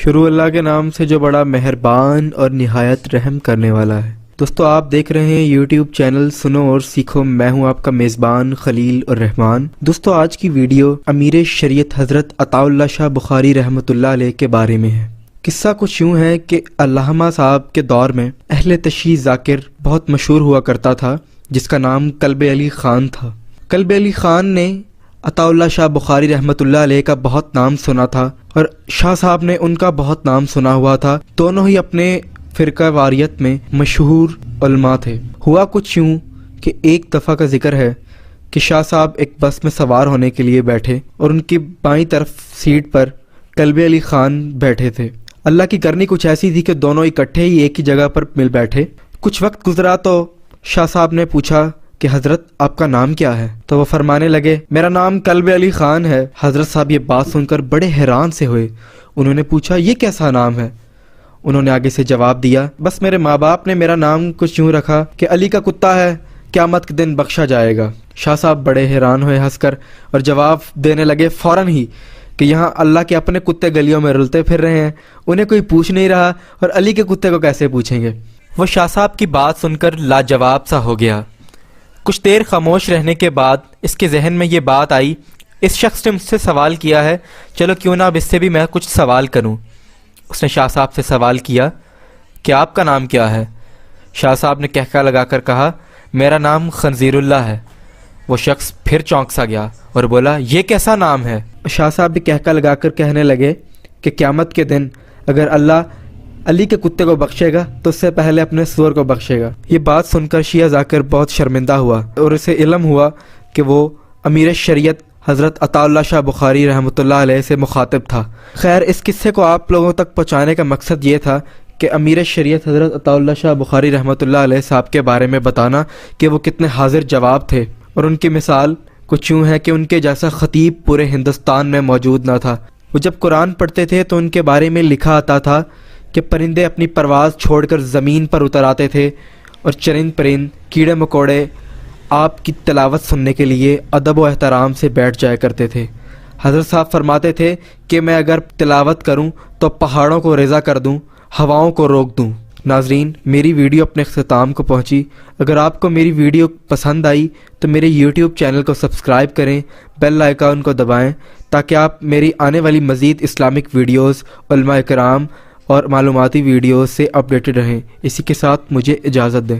شروع اللہ کے نام سے جو بڑا مہربان اور نہایت رحم کرنے والا ہے۔ دوستو آپ دیکھ رہے ہیں یوٹیوب چینل سنو اور سیکھو، میں ہوں آپ کا میزبان خلیل الرحمان۔ دوستو آج کی ویڈیو امیر شریعت حضرت عطا اللہ شاہ بخاری رحمۃ اللہ علیہ کے بارے میں ہے۔ قصہ کچھ یوں ہے کہ علامہ صاحب کے دور میں اہل تشیع ذاکر بہت مشہور ہوا کرتا تھا جس کا نام کلب علی خان تھا۔ کلب علی خان نے عطا اللہ شاہ بخاری رحمۃ اللہ علیہ کا بہت نام سنا تھا اور شاہ صاحب نے ان کا بہت نام سنا ہوا تھا۔ دونوں ہی اپنے فرقہ واریت میں مشہور علماء تھے۔ ہوا کچھ یوں کہ ایک دفعہ کا ذکر ہے کہ شاہ صاحب ایک بس میں سوار ہونے کے لیے بیٹھے اور ان کی بائیں طرف سیٹ پر کلب علی خان بیٹھے تھے۔ اللہ کی کرنی کچھ ایسی تھی کہ دونوں اکٹھے ہی ایک ہی جگہ پر مل بیٹھے۔ کچھ وقت گزرا تو شاہ صاحب نے پوچھا کہ حضرت آپ کا نام کیا ہے؟ تو وہ فرمانے لگے میرا نام کلب علی خان ہے۔ حضرت صاحب یہ بات سن کر بڑے حیران سے ہوئے۔ انہوں نے پوچھا یہ کیسا نام ہے؟ انہوں نے آگے سے جواب دیا بس میرے ماں باپ نے میرا نام کچھ یوں رکھا کہ علی کا کتا ہے، قیامت کے دن بخشا جائے گا۔ شاہ صاحب بڑے حیران ہوئے ہنس کر اور جواب دینے لگے فوراً ہی کہ یہاں اللہ کے اپنے کتے گلیوں میں رلتے پھر رہے ہیں، انہیں کوئی پوچھ نہیں رہا اور علی کے کتے کو کیسے پوچھیں گے؟ وہ شاہ صاحب کی بات سن کر لاجواب سا ہو گیا۔ کچھ دیر خاموش رہنے کے بعد اس کے ذہن میں یہ بات آئی اس شخص نے مجھ سے سوال کیا ہے، چلو کیوں نہ اب اس سے بھی میں کچھ سوال کروں۔ اس نے شاہ صاحب سے سوال کیا کہ آپ کا نام کیا ہے؟ شاہ صاحب نے کہکا لگا کر کہا میرا نام خنزیر اللہ ہے۔ وہ شخص پھر چونک سا گیا اور بولا یہ کیسا نام ہے؟ شاہ صاحب بھی کہکا لگا کر کہنے لگے کہ قیامت کے دن اگر اللہ علی کے کتے کو بخشے گا تو اس سے پہلے اپنے سور کو بخشے گا۔ یہ بات سن کر شیعہ ذاکر بہت شرمندہ ہوا اور اسے علم ہوا کہ وہ امیر شریعت حضرت عطا اللہ شاہ بخاری رحمۃ اللہ علیہ سے مخاطب تھا۔ خیر اس قصے کو آپ لوگوں تک پہنچانے کا مقصد یہ تھا کہ امیر شریعت حضرت عطا اللہ شاہ بخاری رحمۃ اللہ علیہ صاحب کے بارے میں بتانا کہ وہ کتنے حاضر جواب تھے، اور ان کی مثال کچھ یوں ہے کہ ان کے جیسا خطیب پورے ہندوستان میں موجود نہ تھا۔ وہ جب قرآن پڑھتے تھے تو ان کے بارے میں لکھا آتا تھا کہ پرندے اپنی پرواز چھوڑ کر زمین پر اتر آتے تھے اور چرند پرند کیڑے مکوڑے آپ کی تلاوت سننے کے لیے ادب و احترام سے بیٹھ جایا کرتے تھے۔ حضرت صاحب فرماتے تھے کہ میں اگر تلاوت کروں تو پہاڑوں کو ریزہ کر دوں، ہواؤں کو روک دوں۔ ناظرین میری ویڈیو اپنے اختتام کو پہنچی۔ اگر آپ کو میری ویڈیو پسند آئی تو میرے یوٹیوب چینل کو سبسکرائب کریں، بیل آئیکن کو دبائیں تاکہ آپ میری آنے والی مزید اسلامک ویڈیوز، علماء کرام اور معلوماتی ویڈیوز سے اپڈیٹڈ رہیں۔ اسی کے ساتھ مجھے اجازت دیں۔